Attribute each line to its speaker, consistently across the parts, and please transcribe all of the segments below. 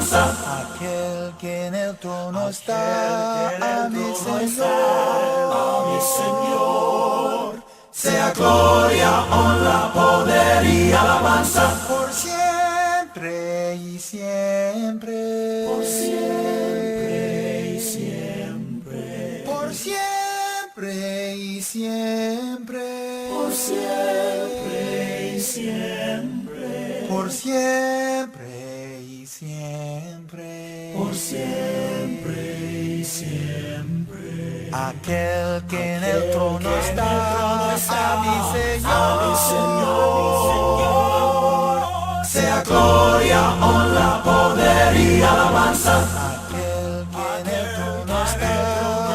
Speaker 1: alabanza.
Speaker 2: Aquel que en el trono está, a mi Señor,
Speaker 1: Sea gloria, honra, poder y alabanza.
Speaker 2: por siempre y siempre.
Speaker 1: Por siempre y siempre.
Speaker 2: Por siempre y siempre.
Speaker 1: Por siempre y siempre.
Speaker 2: Por siempre y siempre.
Speaker 1: Por siempre y siempre.
Speaker 2: Aquel que en el trono
Speaker 1: que en el
Speaker 2: está,
Speaker 1: trono está,
Speaker 2: a mi
Speaker 1: Señor. Sea gloria, honra, poder y alabanza.
Speaker 2: Aquel que en el trono está,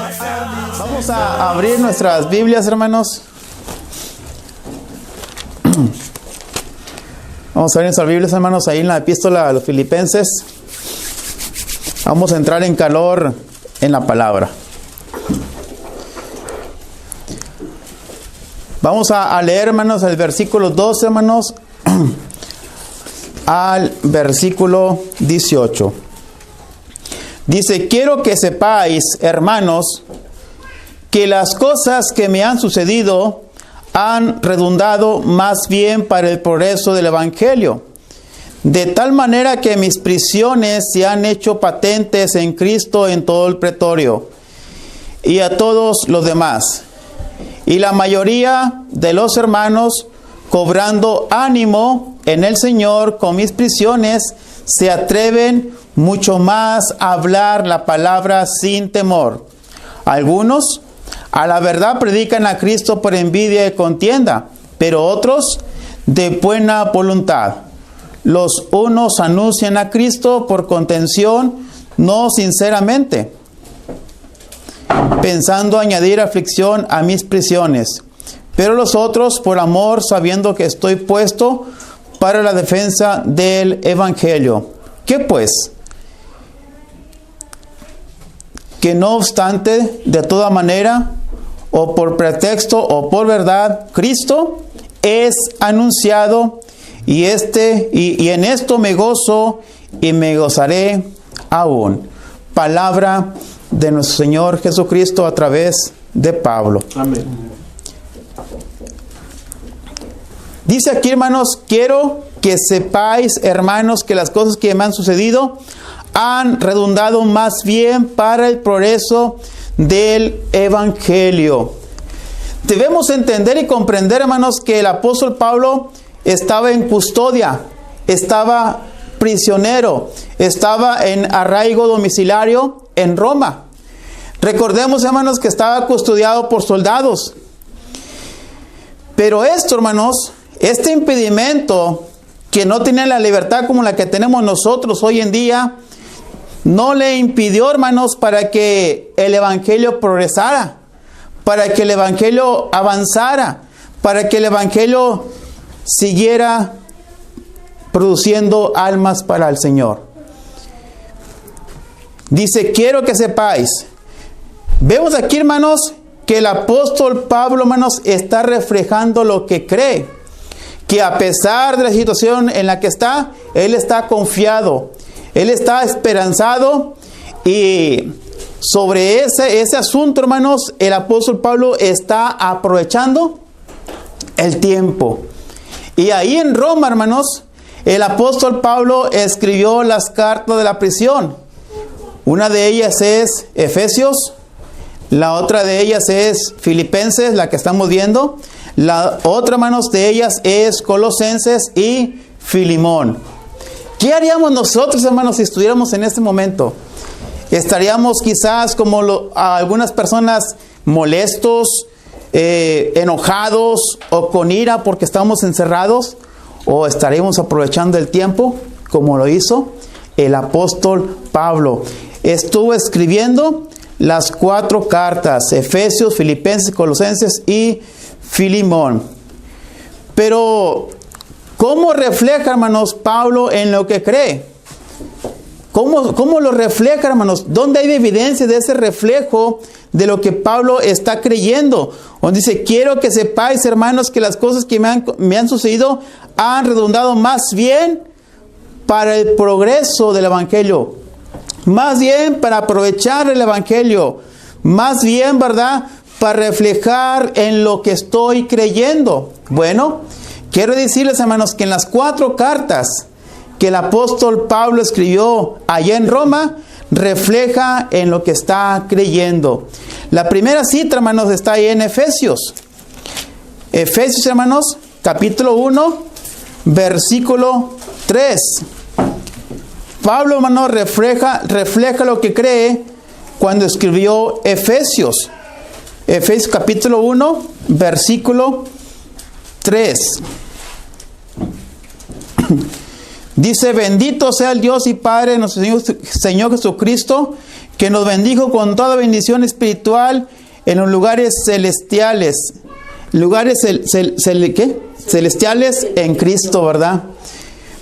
Speaker 2: a mi
Speaker 3: Vamos a abrir nuestras Biblias, hermanos. Vamos a abrir nuestras Biblias, hermanos, ahí en la epístola a los Filipenses. Vamos a entrar en calor en la palabra. Vamos a leer, hermanos, el versículo 12, hermanos, al versículo 18. Dice: quiero que sepáis, hermanos, que las cosas que me han sucedido han redundado más bien para el progreso del Evangelio, de tal manera que mis prisiones se han hecho patentes en Cristo en todo el pretorio y a todos los demás. Y la mayoría de los hermanos, cobrando ánimo en el Señor con mis prisiones, se atreven mucho más a hablar la palabra sin temor. Algunos a la verdad predican a Cristo por envidia y contienda, pero otros de buena voluntad. Los unos anuncian a Cristo por contención, no sinceramente, pensando añadir aflicción a mis prisiones, pero los otros por amor, sabiendo que estoy puesto para la defensa del Evangelio. ¿Qué pues? Que no obstante, de toda manera, o por pretexto o por verdad, Cristo es anunciado, y en esto me gozo y me gozaré aún. Palabra de nuestro Señor Jesucristo a través de Pablo.
Speaker 4: Amén.
Speaker 3: Dice aquí, hermanos: quiero que sepáis, hermanos, que las cosas que me han sucedido han redundado más bien para el progreso del Evangelio. Debemos entender y comprender, hermanos, que el apóstol Pablo estaba en custodia, estaba prisionero, estaba en arraigo domiciliario en Roma. Recordemos, hermanos, que estaba custodiado por soldados. Pero esto, hermanos, este impedimento, que no tenía la libertad como la que tenemos nosotros hoy en día, no le impidió, hermanos, para que el Evangelio progresara, para que el Evangelio avanzara, para que el Evangelio siguiera produciendo almas para el Señor. Dice: quiero que sepáis. Vemos aquí, hermanos, que el apóstol Pablo, hermanos, está reflejando lo que cree, que a pesar de la situación en la que está, él está confiado, él está esperanzado, y sobre ese asunto, hermanos, el apóstol Pablo está aprovechando el tiempo. Y ahí en Roma, hermanos, el apóstol Pablo escribió las cartas de la prisión. Una de ellas es Efesios, la otra de ellas es Filipenses, la que estamos viendo. La otra, hermanos, de ellas es Colosenses y Filimón. ¿Qué haríamos nosotros, hermanos, si estuviéramos en este momento? Estaríamos quizás como algunas personas molestos, enojados o con ira porque estamos encerrados, o estaremos aprovechando el tiempo como lo hizo el apóstol Pablo. Estuvo escribiendo las 4 cartas: Efesios, Filipenses, Colosenses y Filimón. Pero ¿cómo refleja, hermanos, Pablo en lo que cree? ¿Cómo lo refleja, hermanos? ¿Dónde hay evidencia de ese reflejo de lo que Pablo está creyendo? Donde dice: quiero que sepáis, hermanos, que las cosas que me han sucedido han redundado más bien para el progreso del Evangelio, más bien para aprovechar el Evangelio, más bien, ¿verdad?, para reflejar en lo que estoy creyendo. Bueno, quiero decirles, hermanos, que en las 4 cartas que el apóstol Pablo escribió allá en Roma, refleja en lo que está creyendo. La primera cita, hermanos, está ahí en Efesios. Efesios, hermanos, capítulo 1, versículo 3. Pablo, hermanos, refleja lo que cree cuando escribió Efesios. Efesios capítulo 1, versículo 3. Dice: bendito sea el Dios y Padre de nuestro Señor Jesucristo, que nos bendijo con toda bendición espiritual en los lugares celestiales. Lugares celestiales en Cristo, ¿verdad?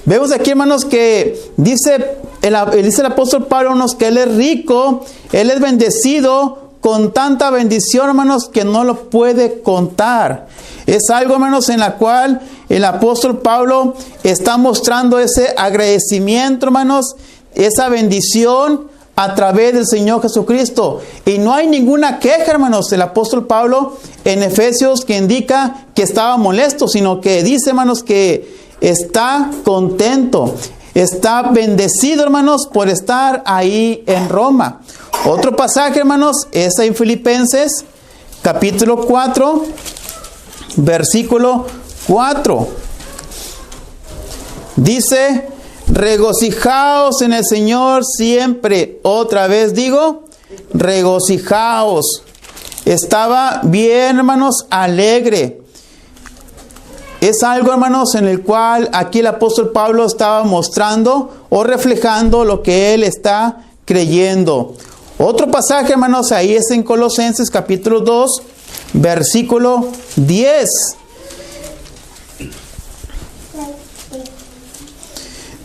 Speaker 3: Vemos aquí, hermanos, que dice el apóstol Pablo, hermanos, que Él es rico, Él es bendecido con tanta bendición, hermanos, que no lo puede contar. Es algo, hermanos, en la cual el apóstol Pablo está mostrando ese agradecimiento, hermanos, esa bendición a través del Señor Jesucristo. Y no hay ninguna queja, hermanos, el apóstol Pablo en Efesios que indica que estaba molesto, sino que dice, hermanos, que está contento, está bendecido, hermanos, por estar ahí en Roma. Otro pasaje, hermanos, es en Filipenses, capítulo 4, versículo 4. Dice: regocijaos en el Señor siempre. Otra vez digo, regocijaos. Estaba bien, hermanos, alegre. Es algo, hermanos, en el cual aquí el apóstol Pablo estaba mostrando o reflejando lo que él está creyendo. Otro pasaje, hermanos, ahí es en Colosenses capítulo 2, versículo 10.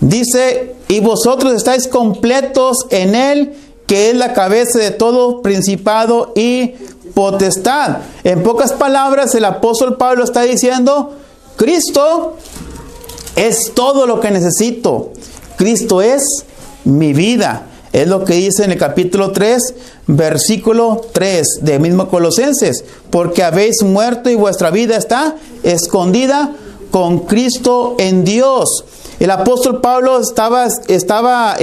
Speaker 3: Dice: y vosotros estáis completos en Él, que es la cabeza de todo principado y potestad. En pocas palabras, el apóstol Pablo está diciendo: Cristo es todo lo que necesito. Cristo es mi vida. Es lo que dice en el capítulo 3, versículo 3 de mismo Colosenses. Porque habéis muerto y vuestra vida está escondida con Cristo en Dios. El apóstol Pablo estaba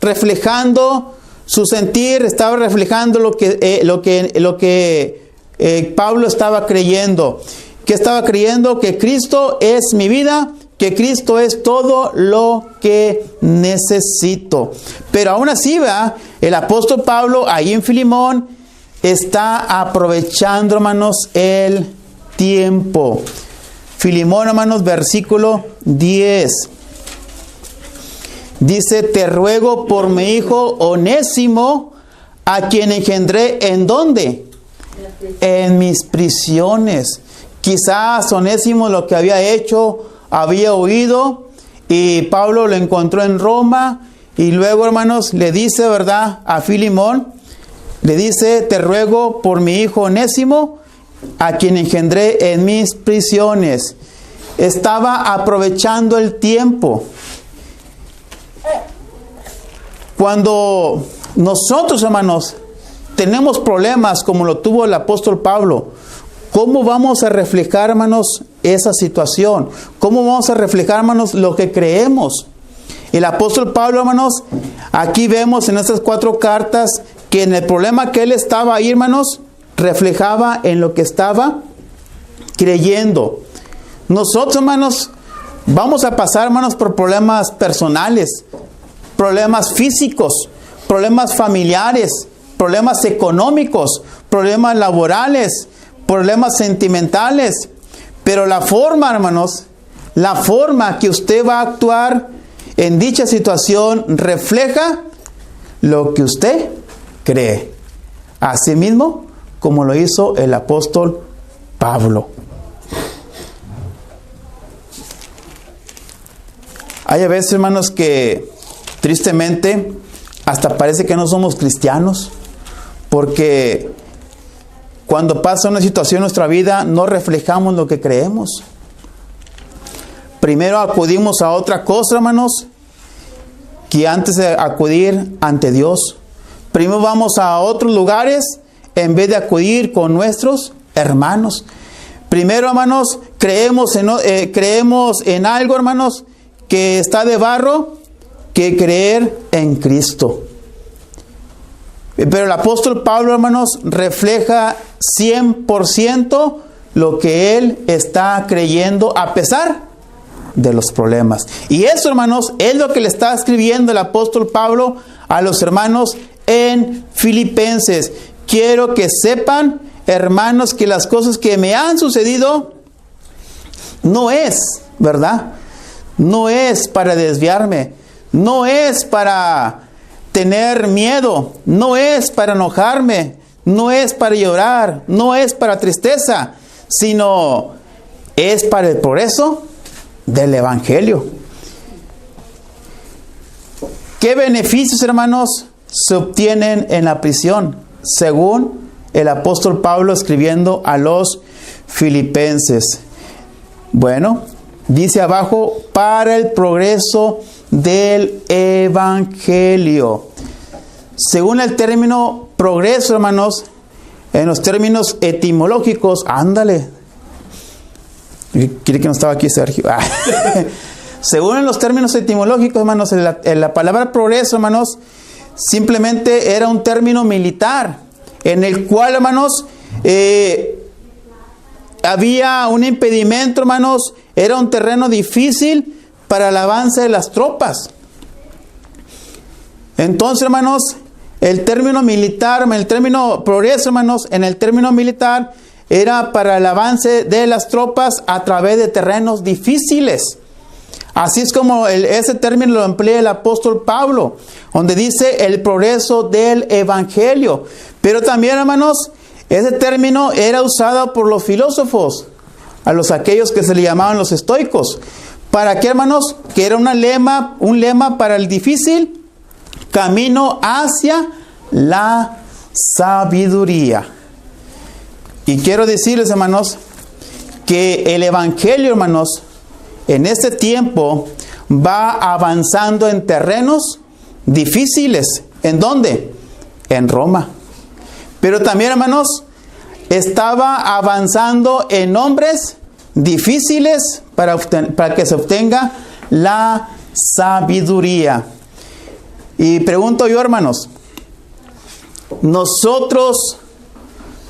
Speaker 3: reflejando su sentir, estaba reflejando lo que Pablo estaba creyendo. ¿Qué estaba creyendo? Que Cristo es mi vida, que Cristo es todo lo que necesito. Pero aún así, ¿verdad?, el apóstol Pablo ahí en Filemón está aprovechando, hermanos, el tiempo. Filemón, hermanos, versículo 10. Dice: te ruego por mi hijo Onésimo, a quien engendré, ¿en dónde? En mis prisiones. Quizás Onésimo lo que había hecho, había oído, y Pablo lo encontró en Roma, y luego, hermanos, le dice, ¿verdad?, a Filemón, le dice: te ruego por mi hijo Onésimo, a quien engendré en mis prisiones. Estaba aprovechando el tiempo. Cuando nosotros, hermanos, tenemos problemas como lo tuvo el apóstol Pablo, ¿cómo vamos a reflejar, hermanos, esa situación? ¿Cómo vamos a reflejar, hermanos, lo que creemos? El apóstol Pablo, hermanos, aquí vemos en estas 4 cartas que en el problema que él estaba ahí, hermanos, reflejaba en lo que estaba creyendo. Nosotros, hermanos, vamos a pasar, hermanos, por problemas personales, problemas físicos, problemas familiares, problemas económicos, problemas laborales, problemas sentimentales. Pero la forma, hermanos, la forma que usted va a actuar en dicha situación refleja lo que usted cree. Asimismo, como lo hizo el apóstol Pablo. Hay a veces, hermanos, que tristemente hasta parece que no somos cristianos, porque cuando pasa una situación en nuestra vida no reflejamos lo que creemos. Primero acudimos a otra cosa, hermanos, que antes de acudir ante Dios. Primero vamos a otros lugares en vez de acudir con nuestros hermanos. Primero, hermanos, creemos en algo, hermanos, que está de barro, que creer en Cristo. Pero el apóstol Pablo, hermanos, refleja 100% lo que él está creyendo a pesar de los problemas. Y eso, hermanos, es lo que le está escribiendo el apóstol Pablo a los hermanos en Filipenses. Quiero que sepan, hermanos, que las cosas que me han sucedido no es, ¿verdad? No es para desviarme, no es para tener miedo, no es para enojarme, no es para llorar, no es para tristeza, sino es para el progreso del Evangelio. ¿Qué beneficios, hermanos, se obtienen en la prisión? Según el apóstol Pablo escribiendo a los Filipenses. Bueno, dice abajo, para el progreso del Evangelio. Según el término progreso, hermanos, en los términos etimológicos, ándale. ¿Quiere que no estaba aquí Sergio? Según en los términos etimológicos, hermanos, la palabra progreso, hermanos, simplemente era un término militar, en el cual, hermanos, había un impedimento, hermanos, era un terreno difícil para el avance de las tropas. Entonces, hermanos, el término militar, el término progreso, hermanos, en el término militar era para el avance de las tropas a través de terrenos difíciles. Así es como ese término lo emplea el apóstol Pablo, donde dice el progreso del Evangelio. Pero también, hermanos, ese término era usado por los filósofos, aquellos que se le llamaban los estoicos. ¿Para qué, hermanos? Que era un lema para el difícil camino hacia la sabiduría. Y quiero decirles, hermanos, que el Evangelio, hermanos, en este tiempo va avanzando en terrenos difíciles. ¿En dónde? En Roma. Pero también, hermanos, estaba avanzando en hombres difíciles para que se obtenga la sabiduría. Y pregunto yo, hermanos, nosotros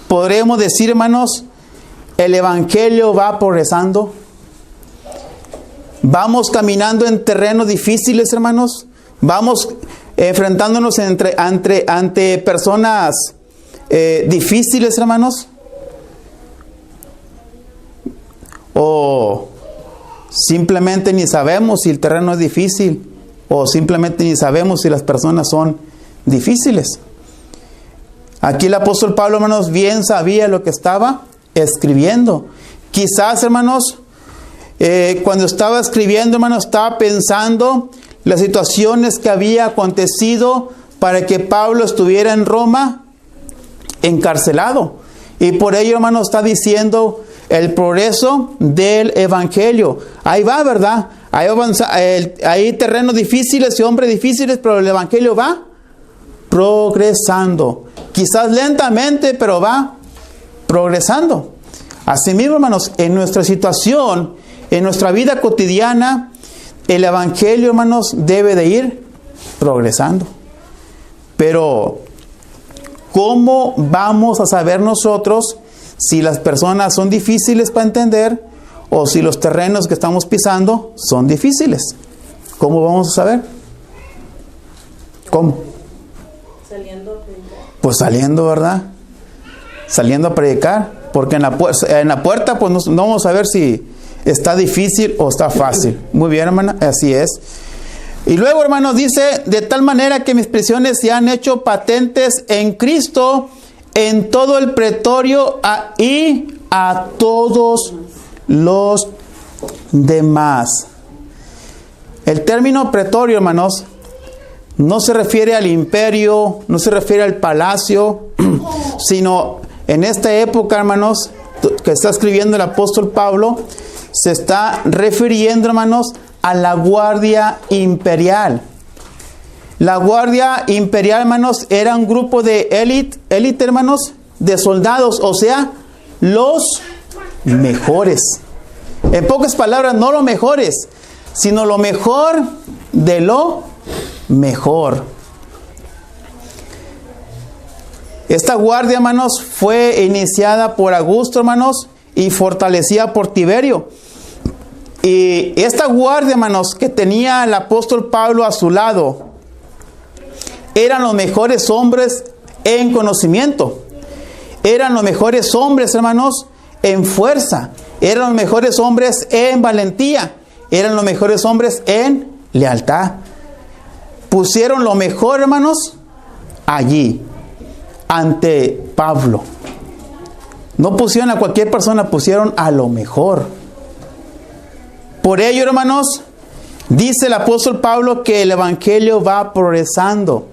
Speaker 3: podremos decir, hermanos, el Evangelio va progresando. Vamos caminando en terrenos difíciles, hermanos. Vamos enfrentándonos ante personas difíciles, hermanos. O simplemente ni sabemos si el terreno es difícil. O simplemente ni sabemos si las personas son difíciles. Aquí el apóstol Pablo, hermanos, bien sabía lo que estaba escribiendo. Quizás, hermanos, cuando estaba escribiendo, hermanos, estaba pensando las situaciones que había acontecido para que Pablo estuviera en Roma encarcelado. Y por ello, hermanos, está diciendo el progreso del Evangelio. Ahí va, ¿verdad? Hay terrenos difíciles y hombres difíciles, pero el Evangelio va progresando. Quizás lentamente, pero va progresando. Asimismo, hermanos, en nuestra situación, en nuestra vida cotidiana, el Evangelio, hermanos, debe de ir progresando. Pero, ¿cómo vamos a saber nosotros si las personas son difíciles para entender o si los terrenos que estamos pisando son difíciles? ¿Cómo vamos a saber? ¿Cómo?
Speaker 4: Saliendo a predicar.
Speaker 3: Pues saliendo, ¿verdad? Saliendo a predicar. Porque en la puerta pues no vamos a ver si está difícil o está fácil. Muy bien, hermana, así es. Y luego, hermanos, dice, de tal manera que mis prisiones se han hecho patentes en Cristo en todo el pretorio y a todos los demás. El término pretorio, hermanos, no se refiere al imperio, no se refiere al palacio, sino en esta época, hermanos, que está escribiendo el apóstol Pablo, se está refiriendo, hermanos, a la guardia imperial. La guardia imperial, hermanos, era un grupo de élite, hermanos, de soldados, o sea, los mejores. En pocas palabras, no los mejores, sino lo mejor de lo mejor. Esta guardia, hermanos, fue iniciada por Augusto, hermanos, y fortalecida por Tiberio. Y esta guardia, hermanos, que tenía el apóstol Pablo a su lado, eran los mejores hombres en conocimiento. Eran los mejores hombres, hermanos, en fuerza. Eran los mejores hombres en valentía. Eran los mejores hombres en lealtad. Pusieron lo mejor, hermanos, allí, ante Pablo. No pusieron a cualquier persona, pusieron a lo mejor. Por ello, hermanos, dice el apóstol Pablo que el evangelio va progresando.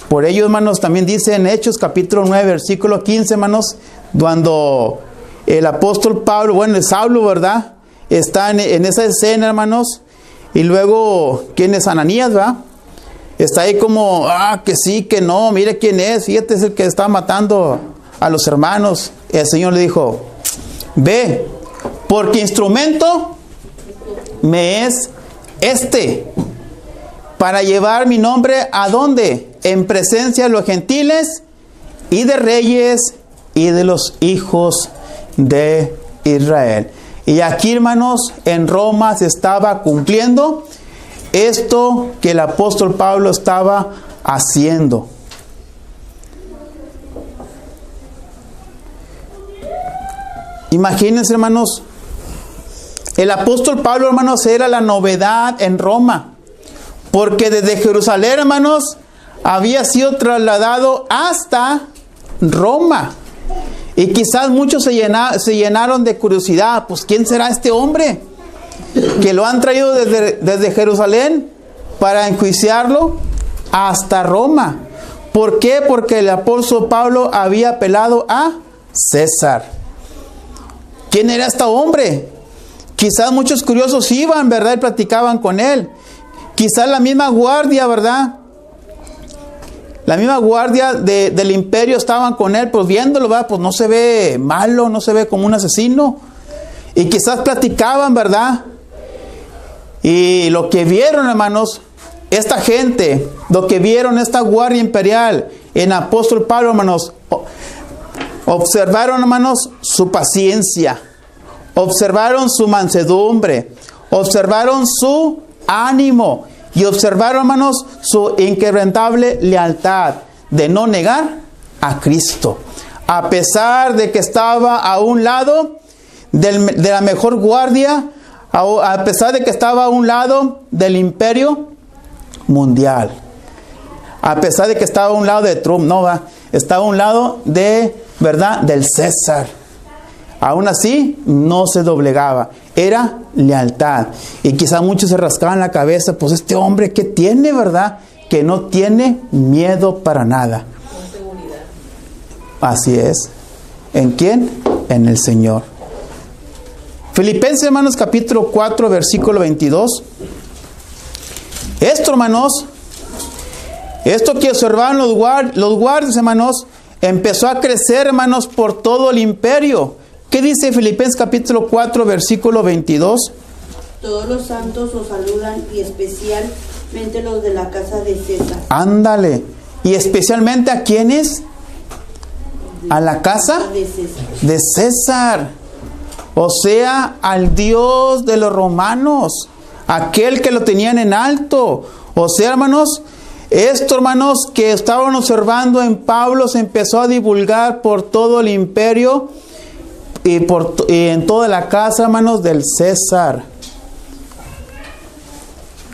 Speaker 3: Por ello, hermanos, también dice en Hechos capítulo 9, versículo 15, hermanos, cuando el apóstol Pablo, bueno, el Saulo, ¿verdad?, está en esa escena, hermanos, y luego, ¿quién es Ananías, verdad? Está ahí como, que sí, que no, mire quién es, fíjate, es el que está matando a los hermanos. Y el Señor le dijo, ve, porque instrumento me es para llevar mi nombre, ¿a dónde? En presencia de los gentiles y de reyes y de los hijos de Israel. Y aquí, hermanos, en Roma se estaba cumpliendo esto que el apóstol Pablo estaba haciendo. Imagínense, hermanos, el apóstol Pablo, hermanos, era la novedad en Roma, porque desde Jerusalén, hermanos, había sido trasladado hasta Roma. Y quizás muchos se llenaron de curiosidad. Pues, ¿quién será este hombre que lo han traído desde Jerusalén para enjuiciarlo hasta Roma? ¿Por qué? Porque el apóstol Pablo había apelado a César. ¿Quién era este hombre? Quizás muchos curiosos iban, ¿verdad?, y platicaban con él. Quizás la misma guardia, ¿verdad?, la misma guardia del imperio estaban con él, pues viéndolo, ¿verdad? Pues no se ve malo, no se ve como un asesino. Y quizás platicaban, ¿verdad? Y lo que vieron, hermanos, esta gente, lo que vieron esta guardia imperial en apóstol Pablo, hermanos, observaron, hermanos, su paciencia, observaron su mansedumbre, observaron su ánimo. Y observaron, hermanos, su inquebrantable lealtad de no negar a Cristo. A pesar de que estaba a un lado de la mejor guardia, a pesar de que estaba a un lado del imperio mundial. A pesar de que estaba a un lado de Trump, no va. Estaba a un lado de, ¿verdad?, del César. Aún así, no se doblegaba. Era lealtad. Y quizá muchos se rascaban la cabeza, pues este hombre, ¿qué tiene, verdad? Que no tiene miedo para nada.
Speaker 4: Con seguridad.
Speaker 3: Así es. ¿En quién? En el Señor. Filipenses, hermanos, capítulo 4, versículo 22. Esto, hermanos, esto que observaban los guardias, hermanos, empezó a crecer, hermanos, por todo el imperio. ¿Qué dice Filipenses capítulo 4, versículo 22?
Speaker 5: Todos los santos os saludan, y especialmente los de la casa de César.
Speaker 3: Ándale. ¿Y especialmente a quiénes? A la casa
Speaker 5: De César.
Speaker 3: de César. O sea, al Dios de los romanos. Aquel que lo tenían en alto. O sea, hermanos, esto, hermanos, que estaban observando en Pablo se empezó a divulgar por todo el imperio y en toda la casa, hermanos, del César.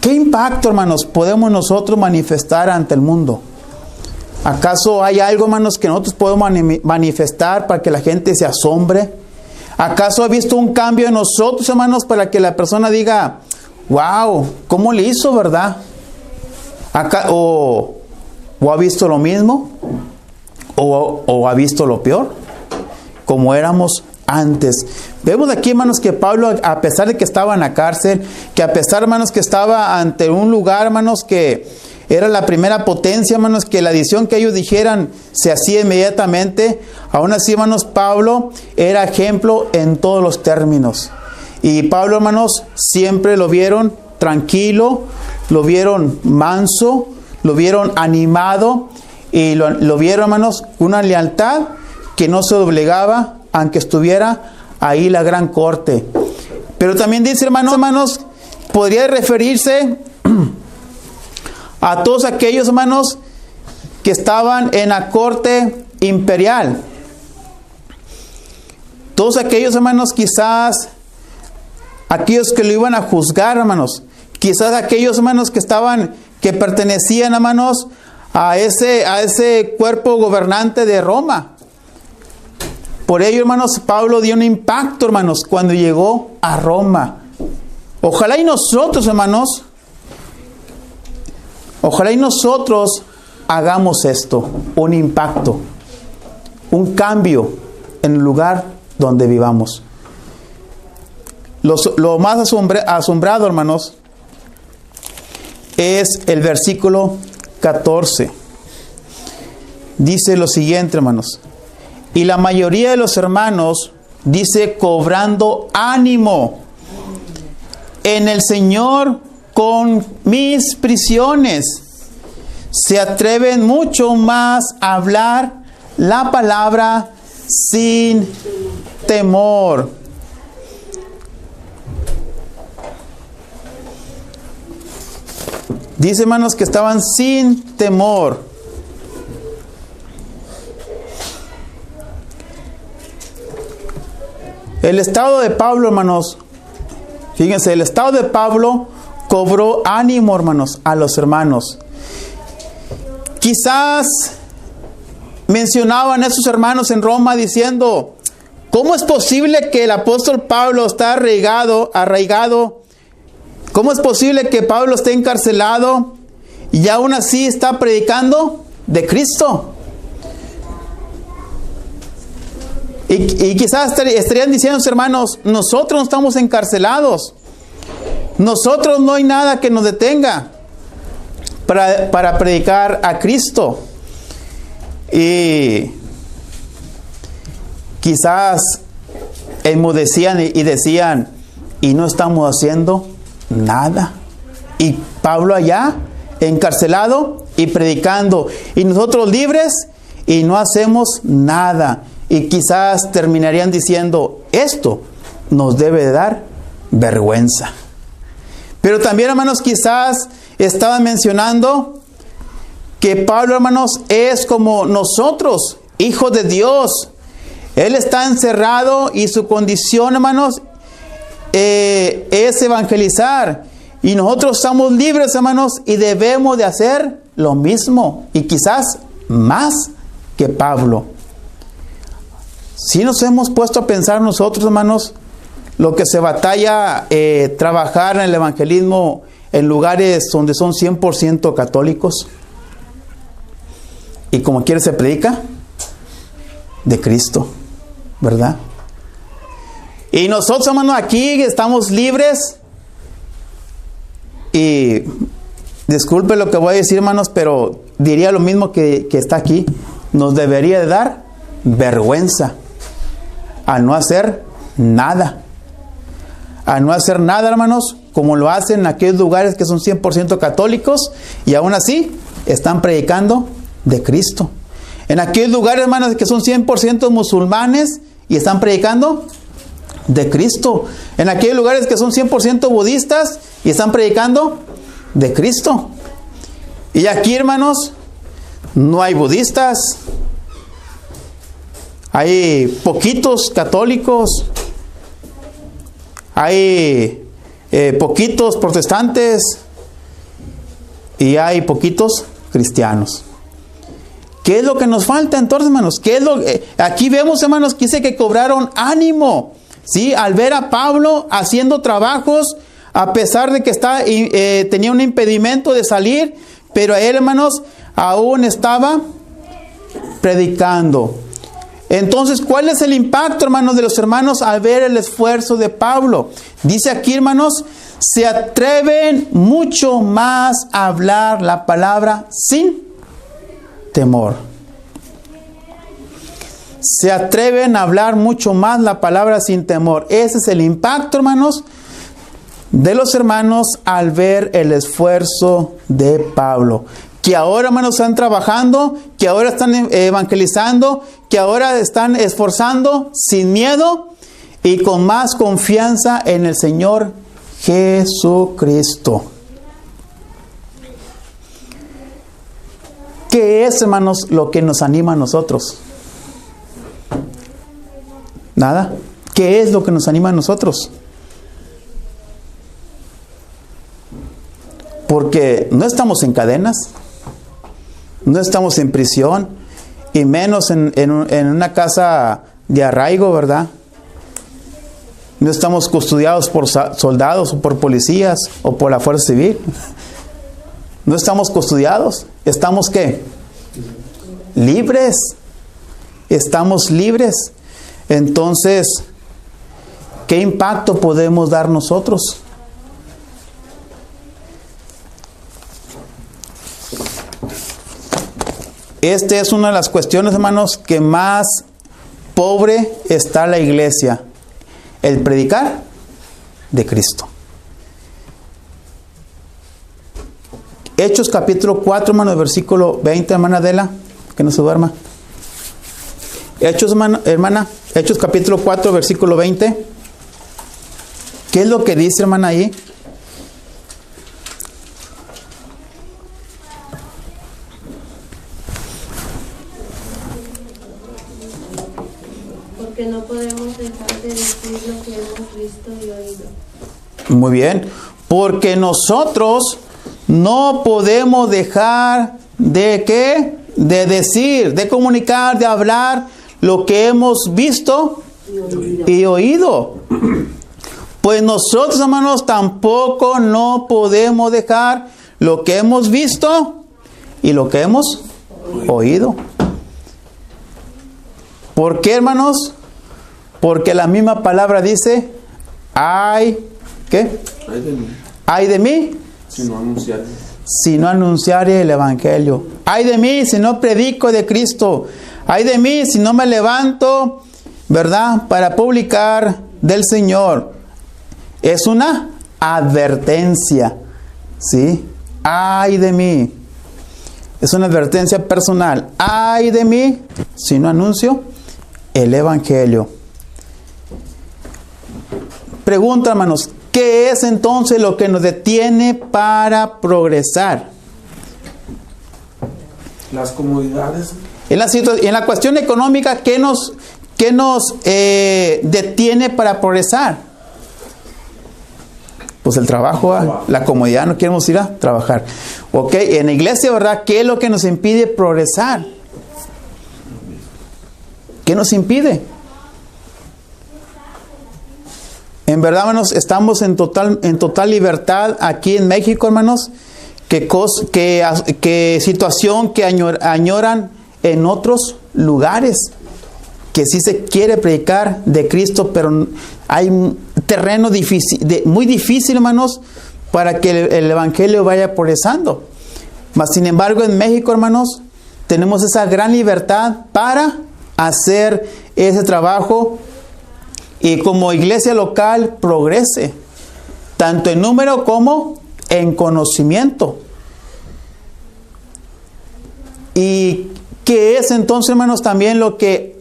Speaker 3: ¿Qué impacto, hermanos, podemos nosotros manifestar ante el mundo? ¿Acaso hay algo, hermanos, que nosotros podemos manifestar para que la gente se asombre? ¿Acaso ha visto un cambio en nosotros, hermanos, para que la persona diga, wow, ¿cómo le hizo, verdad? ¿O ha visto lo mismo? ¿O ha visto lo peor? Como éramos antes. Vemos aquí, hermanos, que Pablo, a pesar de que estaba en la cárcel, que a pesar, hermanos, que estaba ante un lugar, hermanos, que era la primera potencia, hermanos, que la decisión que ellos dijeran se hacía inmediatamente, aún así, hermanos, Pablo era ejemplo en todos los términos. Y Pablo, hermanos, siempre lo vieron tranquilo, lo vieron manso, lo vieron animado y lo vieron, hermanos, una lealtad que no se doblegaba aunque estuviera ahí la gran corte. Pero también dice, hermanos, podría referirse a todos aquellos, hermanos, que estaban en la corte imperial. Todos aquellos, hermanos, quizás aquellos que lo iban a juzgar, hermanos. Quizás aquellos, hermanos, que pertenecían, hermanos, a ese cuerpo gobernante de Roma. Por ello, hermanos, Pablo dio un impacto, hermanos, cuando llegó a Roma. Ojalá y nosotros, hermanos, hagamos esto, un impacto, un cambio en el lugar donde vivamos. Lo más asombrado, hermanos, es el versículo 14. Dice lo siguiente, hermanos. Y la mayoría de los hermanos, dice, cobrando ánimo en el Señor con mis prisiones, se atreven mucho más a hablar la palabra sin temor. Dice, hermanos, que estaban sin temor. El estado de Pablo, hermanos, fíjense, el estado de Pablo cobró ánimo, hermanos, a los hermanos. Quizás mencionaban a esos hermanos en Roma diciendo, ¿cómo es posible que el apóstol Pablo está arraigado? ¿Cómo es posible que Pablo esté encarcelado y aún así está predicando de Cristo? Y quizás estarían diciendo, hermanos, nosotros no estamos encarcelados. Nosotros no hay nada que nos detenga para predicar a Cristo. Y quizás enmudecían y decían, y no estamos haciendo nada. Y Pablo allá, encarcelado y predicando. Y nosotros libres y no hacemos nada. Y quizás terminarían diciendo, esto nos debe de dar vergüenza. Pero también, hermanos, quizás estaban mencionando que Pablo, hermanos, es como nosotros, hijos de Dios. Él está encerrado y su condición, hermanos, es evangelizar. Y nosotros somos libres, hermanos, y debemos de hacer lo mismo. Y quizás más que Pablo. Si nos hemos puesto a pensar nosotros, hermanos, lo que se batalla trabajar en el evangelismo en lugares donde son 100% católicos. Y como quiere se predica de Cristo, ¿verdad? Y nosotros, hermanos, aquí estamos libres. Y disculpe lo que voy a decir, hermanos, pero diría lo mismo que está aquí. Nos debería de dar vergüenza a no hacer nada. A no hacer nada, hermanos, como lo hacen en aquellos lugares que son 100% católicos y aún así están predicando de Cristo. En aquellos lugares, hermanos, que son 100% musulmanes y están predicando de Cristo. En aquellos lugares que son 100% budistas y están predicando de Cristo. Y aquí, hermanos, no hay budistas. Hay poquitos católicos, hay poquitos protestantes y hay poquitos cristianos. ¿Qué es lo que nos falta entonces, hermanos? Aquí vemos, hermanos, que dice que cobraron ánimo, ¿sí? Al ver a Pablo haciendo trabajos, a pesar de que tenía un impedimento de salir, pero él, hermanos, aún estaba predicando. Entonces, ¿cuál es el impacto, hermanos, de los hermanos al ver el esfuerzo de Pablo? Dice aquí, hermanos, se atreven mucho más a hablar la palabra sin temor. Se atreven a hablar mucho más la palabra sin temor. Ese es el impacto, hermanos, de los hermanos al ver el esfuerzo de Pablo. Que ahora, hermanos, están trabajando, que ahora están evangelizando, que ahora están esforzando sin miedo y con más confianza en el Señor Jesucristo. ¿Qué es, hermanos, lo que nos anima a nosotros? Nada. ¿Qué es lo que nos anima a nosotros? Porque no estamos en cadenas, no estamos en prisión, y menos en una casa de arraigo, ¿verdad? No estamos custodiados por soldados o por policías o por la fuerza civil. No estamos custodiados. ¿Estamos qué? Libres. Estamos libres. Entonces, ¿qué impacto podemos dar nosotros? Esta es una de las cuestiones, hermanos, que más pobre está la iglesia. El predicar de Cristo. Hechos capítulo 4, hermano, versículo 20, hermana Adela, que no se duerma. Hechos, hermana, Hechos capítulo 4, versículo 20. ¿Qué es lo que dice, hermana, ahí?
Speaker 5: Porque no podemos dejar de decir lo que hemos visto y oído.
Speaker 3: Muy bien. Porque nosotros no podemos dejar de ¿qué? De decir, de comunicar, de hablar lo que hemos visto y oído. Pues nosotros, hermanos, tampoco no podemos dejar lo que hemos visto y lo que hemos oído. ¿Por qué, hermanos? Porque la misma palabra dice, ay, ¿qué? Ay de mí. Si no anunciare el evangelio. Ay de mí si no predico de Cristo. Ay de mí si no me levanto, ¿verdad?, para publicar del Señor. Es una advertencia, ¿sí? Ay de mí. Es una advertencia personal. Ay de mí si no anuncio el evangelio. Pregunta, hermanos, ¿qué es entonces lo que nos detiene para progresar?
Speaker 6: Las comodidades.
Speaker 3: En la cuestión económica, ¿qué nos detiene para progresar? Pues el trabajo, la comodidad, no queremos ir a trabajar. Ok, en la iglesia, ¿verdad? ¿Qué es lo que nos impide progresar? ¿Qué nos impide? En verdad, hermanos, estamos en total libertad aquí en México, hermanos. ¿Qué situación que añoran en otros lugares? Que sí se quiere predicar de Cristo, pero hay un terreno muy difícil, hermanos, para que el evangelio vaya progresando. Mas, sin embargo, en México, hermanos, tenemos esa gran libertad para hacer ese trabajo y como iglesia local progrese, tanto en número como en conocimiento. ¿Y qué es entonces, hermanos, también lo que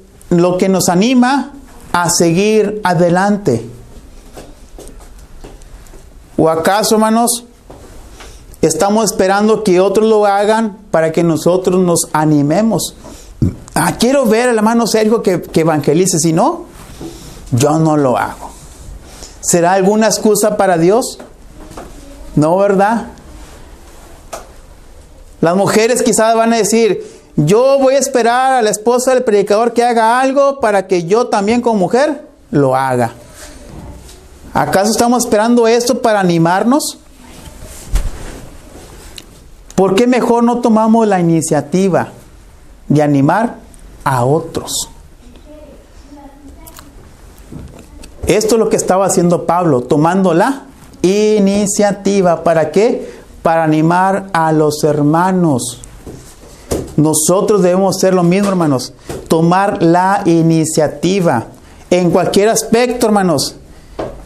Speaker 3: nos anima a seguir adelante? ¿O acaso, hermanos, estamos esperando que otros lo hagan para que nosotros nos animemos? Quiero ver al hermano Sergio que evangelice, si no, yo no lo hago. ¿Será alguna excusa para Dios? No, ¿verdad? Las mujeres quizás van a decir, yo voy a esperar a la esposa del predicador que haga algo para que yo también como mujer lo haga. ¿Acaso estamos esperando esto para animarnos? ¿Por qué mejor no tomamos la iniciativa de animar a otros? Esto es lo que estaba haciendo Pablo, tomando la iniciativa. ¿Para qué? Para animar a los hermanos. Nosotros debemos hacer lo mismo, hermanos. Tomar la iniciativa. En cualquier aspecto, hermanos.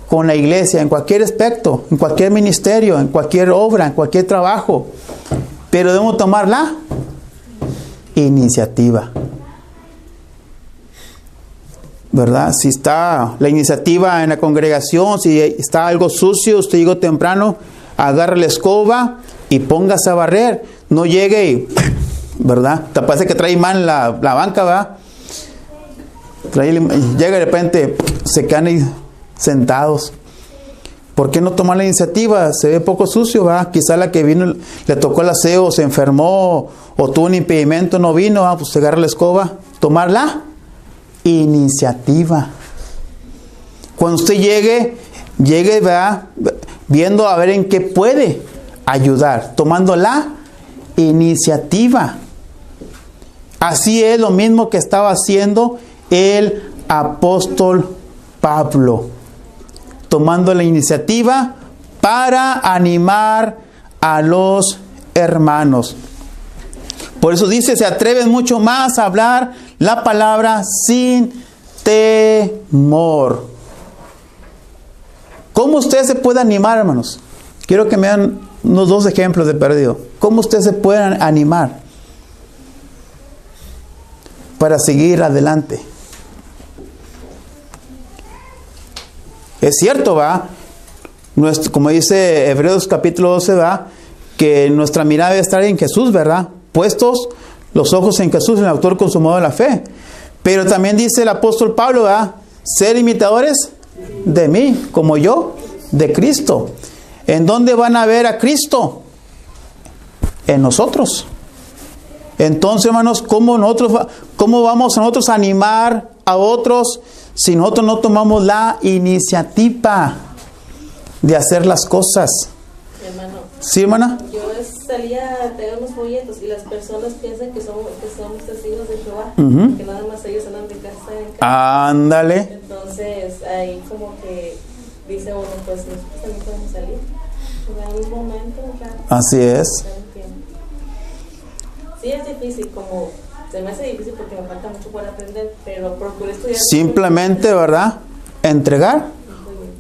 Speaker 3: Con la iglesia, en cualquier aspecto. En cualquier ministerio, en cualquier obra, en cualquier trabajo. Pero debemos tomar la iniciativa. ¿Verdad? Si está la iniciativa en la congregación, si está algo sucio, usted llegó temprano, agarra la escoba y póngase a barrer. No llegue y, ¿verdad? Te parece que trae mal la banca, ¿verdad? Llega de repente, se quedan ahí sentados. ¿Por qué no tomar la iniciativa? Se ve poco sucio, ¿verdad? Quizá la que vino, le tocó el aseo, se enfermó o tuvo un impedimento, no vino, ¿verdad? Pues se agarra la escoba, tomarla. Iniciativa. Cuando usted llegue, ¿verdad? Viendo a ver en qué puede ayudar, tomando la iniciativa. Así es lo mismo que estaba haciendo el apóstol Pablo, tomando la iniciativa para animar a los hermanos. Por eso dice, se atreven mucho más a hablar la palabra sin temor. ¿Cómo usted se puede animar, hermanos? Quiero que me den unos 2 ejemplos de perdido. ¿Cómo usted se puede animar para seguir adelante? Es cierto, ¿va? Como dice Hebreos capítulo 12, ¿va? Que nuestra mirada debe estar en Jesús, ¿verdad? Puestos los ojos en Jesús, el autor consumador de la fe. Pero también dice el apóstol Pablo, ¿verdad? Ser imitadores de mí, como yo, de Cristo. ¿En dónde van a ver a Cristo? En nosotros. Entonces, hermanos, ¿cómo vamos nosotros a animar a otros si nosotros no tomamos la iniciativa de hacer las cosas?
Speaker 4: Hermano,
Speaker 3: ¿Sí, hermana?
Speaker 4: yo salía a tener unos folletos y las personas piensan que somos testigos de Jehová, que nada más ellos andan de casa en casa.
Speaker 3: Ándale.
Speaker 4: Entonces ahí como que dice uno, pues nosotros también podemos salir en algún momento, claro.
Speaker 3: Así es.
Speaker 4: Sí, es difícil, como se me hace difícil porque me falta mucho por aprender, pero procuré estudiar.
Speaker 3: Simplemente, ¿verdad? Entregar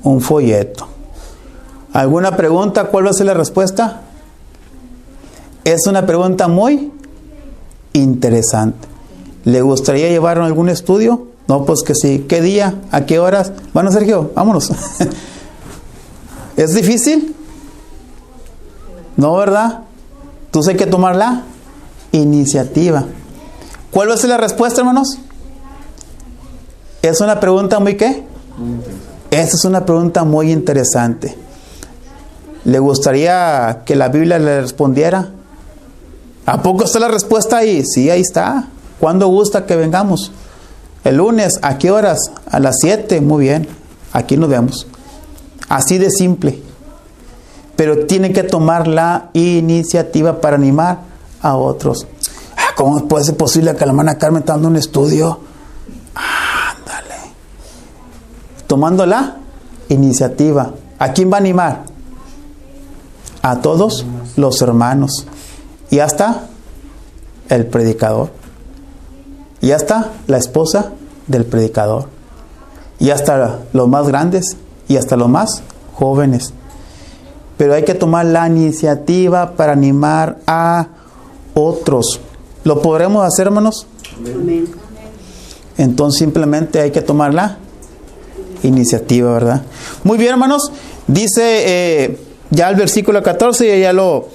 Speaker 3: un folleto. ¿Alguna pregunta? ¿Cuál va a ser la respuesta? Es una pregunta muy interesante. ¿Le gustaría llevarlo a algún estudio? No, pues que sí. ¿Qué día? ¿A qué horas? Bueno, Sergio, vámonos. ¿Es difícil? No, ¿verdad? Entonces hay que tomar la iniciativa. ¿Cuál va a ser la respuesta, hermanos? Es una pregunta muy ¿qué? Esa es una pregunta muy interesante. ¿Le gustaría que la Biblia le respondiera? ¿A poco está la respuesta ahí? Sí, ahí está. ¿Cuándo gusta que vengamos? El lunes, ¿a qué horas? A las 7, muy bien. Aquí nos vemos. Así de simple. Pero tiene que tomar la iniciativa para animar a otros. ¿Cómo puede ser posible que la hermana Carmen está dando un estudio? Ándale. Tomando la iniciativa. ¿A quién va a animar? A todos los hermanos. Y hasta el predicador. Y hasta la esposa del predicador. Y hasta los más grandes. Y hasta los más jóvenes. Pero hay que tomar la iniciativa para animar a otros. ¿Lo podremos hacer, hermanos?
Speaker 5: Amén.
Speaker 3: Entonces simplemente hay que tomar la iniciativa, ¿verdad? Muy bien, hermanos. Dice ya el versículo 14, ya lo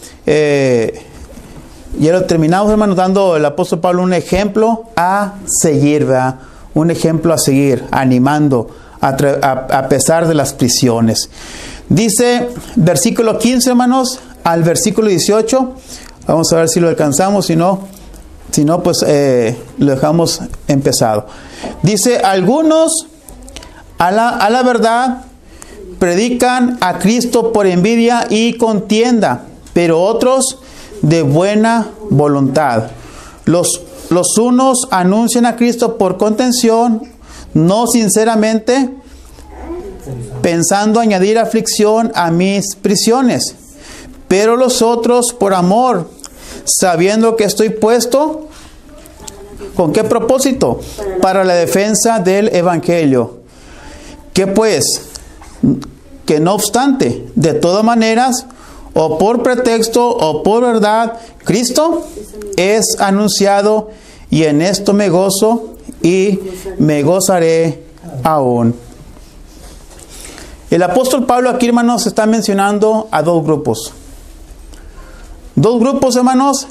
Speaker 3: terminamos, hermanos, dando el apóstol Pablo un ejemplo a seguir, ¿verdad? Un ejemplo a seguir, animando a pesar de las prisiones. Dice versículo 15, hermanos, al versículo 18. Vamos a ver si lo alcanzamos, si no pues lo dejamos empezado. Dice, algunos a la verdad predican a Cristo por envidia y contienda, pero otros de buena voluntad. Los unos anuncian a Cristo por contención, no sinceramente, pensando añadir aflicción a mis prisiones. Pero los otros por amor, sabiendo que estoy puesto, ¿con qué propósito? Para la defensa del Evangelio. ¿Qué pues? Que no obstante, de todas maneras, o por pretexto o por verdad, Cristo es anunciado, y en esto me gozo y me gozaré aún. El apóstol Pablo aquí, hermanos, está mencionando a dos grupos. Dos grupos, hermanos,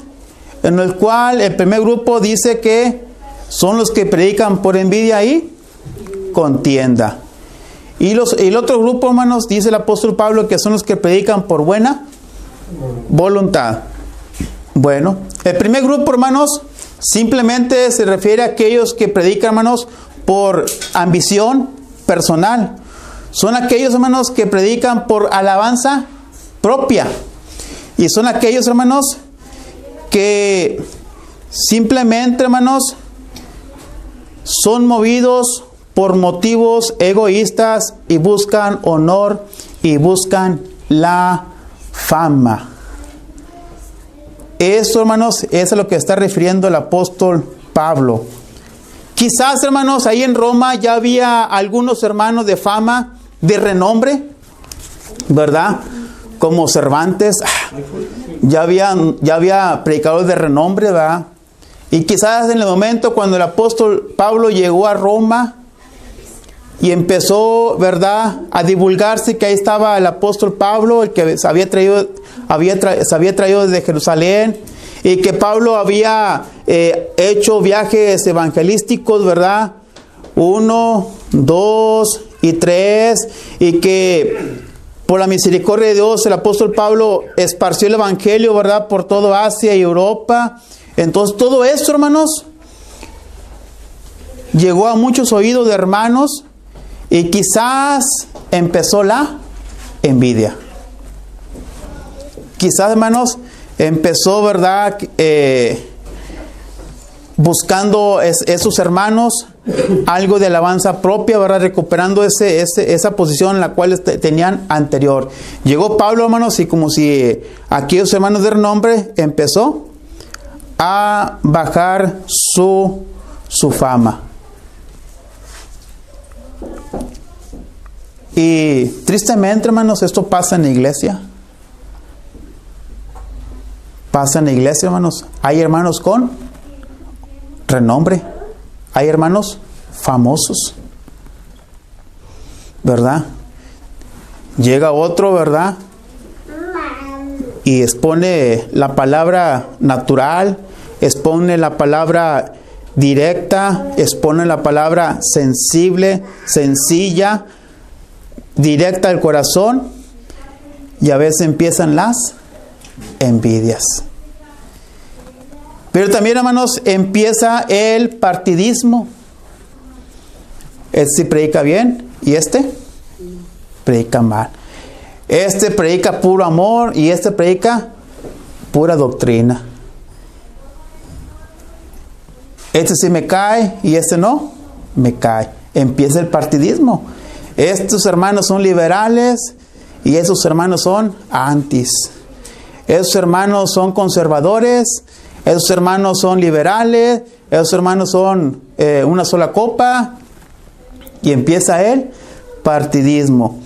Speaker 3: en el cual el primer grupo dice que son los que predican por envidia y contienda. Y el otro grupo, hermanos, dice el apóstol Pablo que son los que predican por buena voluntad. Bueno, el primer grupo, hermanos, simplemente se refiere a aquellos que predican, hermanos, por ambición personal. Son aquellos, hermanos, que predican por alabanza propia. Y son aquellos, hermanos, que simplemente, hermanos, son movidos por motivos egoístas y buscan honor y buscan la fama. Eso, hermanos, es a lo que está refiriendo el apóstol Pablo. Quizás, hermanos, ahí en Roma ya había algunos hermanos de fama, de renombre, ¿verdad? Como Cervantes, ya había predicadores de renombre, ¿verdad? Y quizás en el momento cuando el apóstol Pablo llegó a Roma y empezó, ¿verdad?, a divulgarse que ahí estaba el apóstol Pablo, el que se había traído desde Jerusalén, y que Pablo había hecho viajes evangelísticos, ¿verdad? 1, 2 y 3, y que por la misericordia de Dios el apóstol Pablo esparció el evangelio, ¿verdad?, por toda Asia y Europa. Entonces todo esto, hermanos, llegó a muchos oídos de hermanos, y quizás empezó la envidia. Quizás, hermanos, empezó, ¿verdad?, buscando esos hermanos algo de alabanza propia, ¿verdad?, recuperando esa posición en la cual tenían anterior. Llegó Pablo, hermanos, y como si aquellos hermanos de renombre empezó a bajar su fama. Y tristemente, hermanos, esto pasa en la iglesia. Pasa en la iglesia, hermanos. Hay hermanos con renombre. Hay hermanos famosos, ¿verdad? Llega otro, ¿verdad?, y expone la palabra natural, expone la palabra directa, expone la palabra sensible, sencilla, directa al corazón, y a veces empiezan las envidias. Pero también, hermanos, empieza el partidismo. Este predica bien y este predica mal. Este predica puro amor y este predica pura doctrina. Este sí me cae y este no me cae. Empieza el partidismo. Estos hermanos son liberales y esos hermanos son antis. Esos hermanos son conservadores, esos hermanos son liberales, esos hermanos son una sola copa, y empieza el partidismo.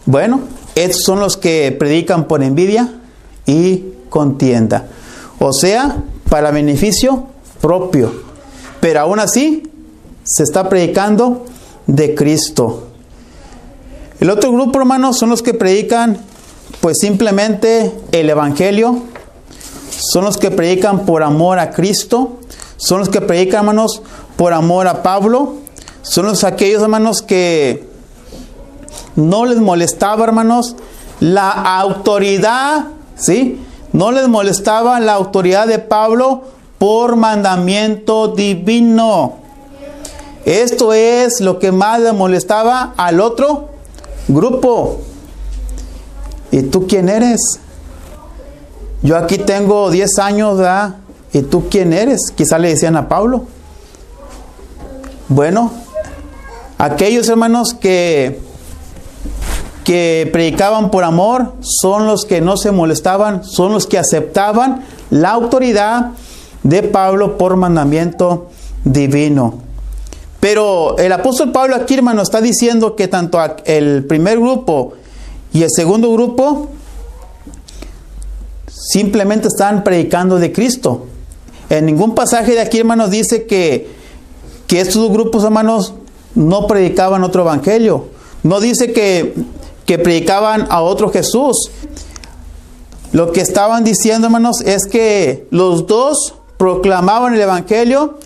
Speaker 3: Bueno, estos son los que predican por envidia y contienda, o sea, para beneficio propio, pero aún así se está predicando de Cristo. El otro grupo, hermanos, son los que predican pues simplemente el Evangelio, son los que predican por amor a Cristo, son los que predican, hermanos, por amor a Pablo, son aquellos, hermanos, que no les molestaba, hermanos, la autoridad, ¿sí? No les molestaba la autoridad de Pablo por mandamiento divino. Esto es lo que más le molestaba al otro grupo. ¿Y tú quién eres? Yo aquí tengo 10 años, ¿verdad? ¿Y tú quién eres? Quizá le decían a Pablo. Bueno, Aquellos hermanos que predicaban por amor son los que no se molestaban, son los que aceptaban la autoridad de Pablo por mandamiento divino. Pero el apóstol Pablo aquí, hermano, está diciendo que tanto el primer grupo y el segundo grupo simplemente están predicando de Cristo. En ningún pasaje de aquí, hermanos, dice que estos dos grupos, hermanos, no predicaban otro evangelio. No dice que predicaban a otro Jesús. Lo que estaban diciendo, hermanos, es que los dos proclamaban el evangelio,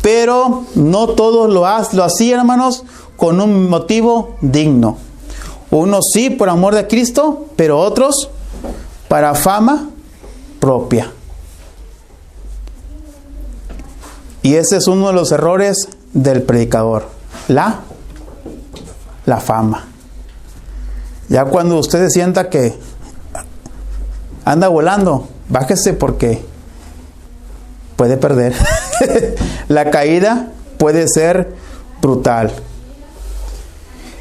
Speaker 3: pero no todos lo hacían, hermanos, con un motivo digno. Unos sí por amor de Cristo, pero otros para fama propia. Y ese es uno de los errores del predicador, la fama. Ya cuando usted se sienta que anda volando, bájese porque puede perder. La caída puede ser brutal.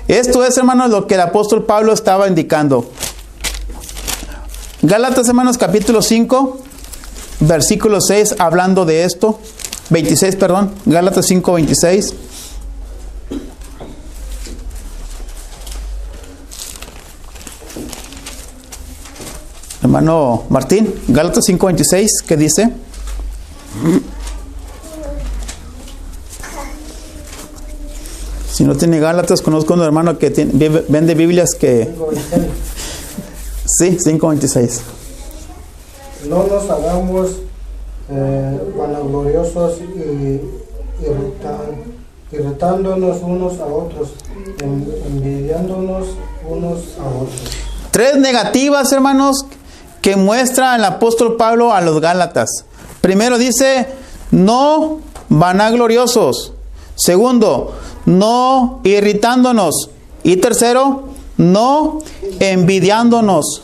Speaker 3: Esto es, hermanos, lo que el apóstol Pablo estaba indicando. Gálatas, hermanos, capítulo 5, versículo 6, hablando de esto. 26, perdón. Gálatas 5, 26. Hermano Martín, Gálatas 5, 26, ¿qué dice? Si no tiene Gálatas, conozco a un hermano que vende Biblias que...
Speaker 6: 5:26.
Speaker 3: Sí, 5:26.
Speaker 6: No nos hagamos vanagloriosos y irritándonos unos a otros, envidiándonos unos a otros.
Speaker 3: 3 negativas, hermanos, que muestra el apóstol Pablo a los Gálatas. Primero dice, no vanagloriosos. Segundo, no irritándonos. Y tercero, no envidiándonos.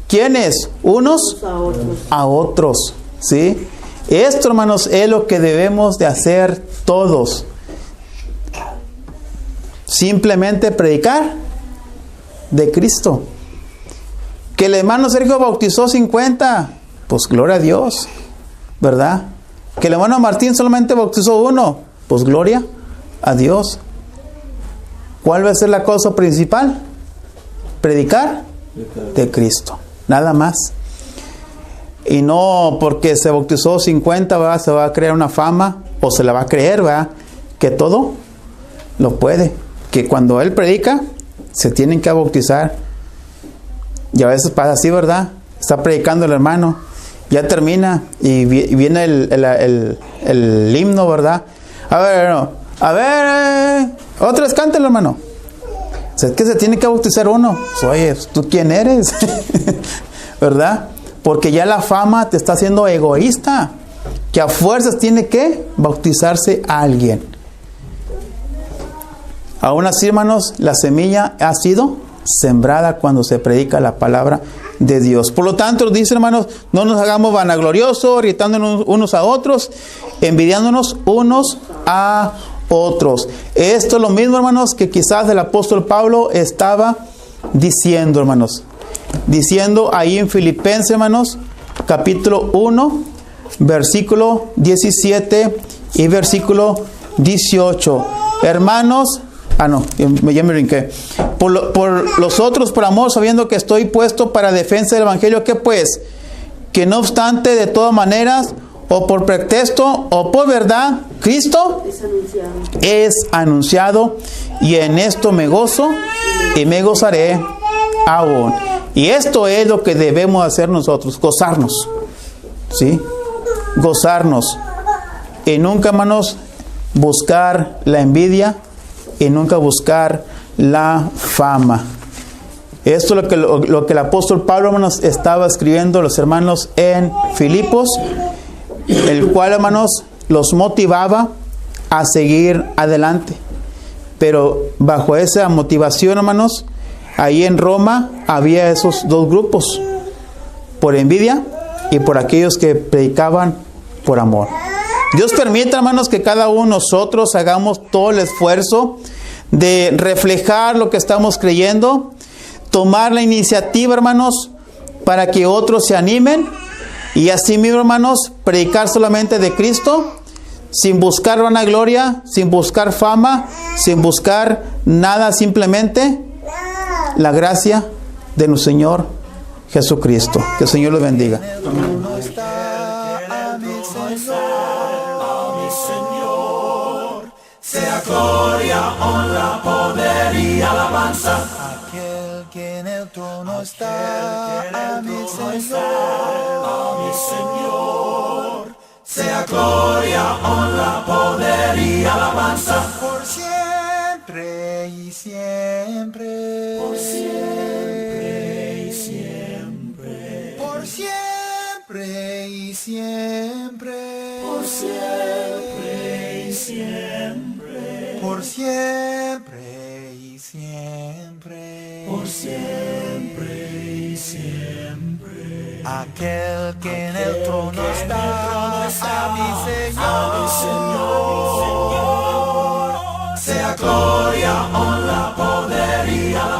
Speaker 3: ¿Quiénes? Unos a otros. ¿Sí? Esto, hermanos, es lo que debemos de hacer todos. Simplemente predicar de Cristo. Que el hermano Sergio bautizó 50, pues gloria a Dios, ¿verdad? Que el hermano Martín solamente bautizó 1, pues gloria a Dios. ¿Cuál va a ser la cosa principal? Predicar de Cristo, nada más. Y no porque se bautizó 50, ¿verdad? Se va a crear una fama, o se la va a creer, ¿verdad? Que todo lo puede. Que cuando él predica, se tienen que bautizar. Y a veces pasa así, ¿verdad? Está predicando el hermano, ya termina y viene el himno, ¿verdad? A ver, otra vez cántelo, hermano. O sea, es que se tiene que bautizar uno. Pues, oye, ¿tú quién eres? ¿Verdad? Porque ya la fama te está haciendo egoísta, que a fuerzas tiene que bautizarse a alguien. Aún así, hermanos, la semilla ha sido sembrada cuando se predica la palabra de Dios. Por lo tanto, dice, hermanos, no nos hagamos vanagloriosos, irritándonos unos a otros, envidiándonos unos a otros. Esto es lo mismo, hermanos, que quizás el apóstol Pablo estaba diciendo, hermanos. Diciendo ahí en Filipenses, hermanos, capítulo 1, versículo 17 y versículo 18. Hermanos, ya me brinqué. Por los otros, por amor, sabiendo que estoy puesto para defensa del evangelio, que pues, que no obstante, de todas maneras, o por pretexto, o por verdad, Cristo es anunciado, y en esto me gozo, y me gozaré aún. Y esto es lo que debemos hacer nosotros, gozarnos, ¿sí? Gozarnos. Y nunca, hermanos, buscar la envidia, y nunca buscar la fama. Esto es lo que el apóstol Pablo, hermanos, estaba escribiendo a los hermanos en Filipos, el cual, hermanos, los motivaba a seguir adelante. Pero bajo esa motivación, hermanos, ahí en Roma había esos dos grupos, por envidia y por aquellos que predicaban por amor. Dios permita, hermanos, que cada uno de nosotros hagamos todo el esfuerzo de reflejar lo que estamos creyendo, tomar la iniciativa, hermanos, para que otros se animen y así mismo, hermanos, predicar solamente de Cristo, sin buscar vanagloria, sin buscar fama, sin buscar nada, simplemente la gracia de nuestro Señor Jesucristo. Que el Señor los bendiga.
Speaker 2: trono está a mi Señor.
Speaker 1: Sea gloria, honra, poder y alabanza.
Speaker 2: Aquel que en el trono está a mi
Speaker 1: Señor. Sea gloria, honra, poder y alabanza.
Speaker 2: por siempre y siempre.
Speaker 1: Por siempre y siempre.
Speaker 2: Por siempre y siempre.
Speaker 1: Por siempre y siempre.
Speaker 2: Por siempre y siempre.
Speaker 1: Por siempre y siempre.
Speaker 2: Aquel que en el trono está a mi
Speaker 1: Señor. Sea gloria, honra, poder y alabanza.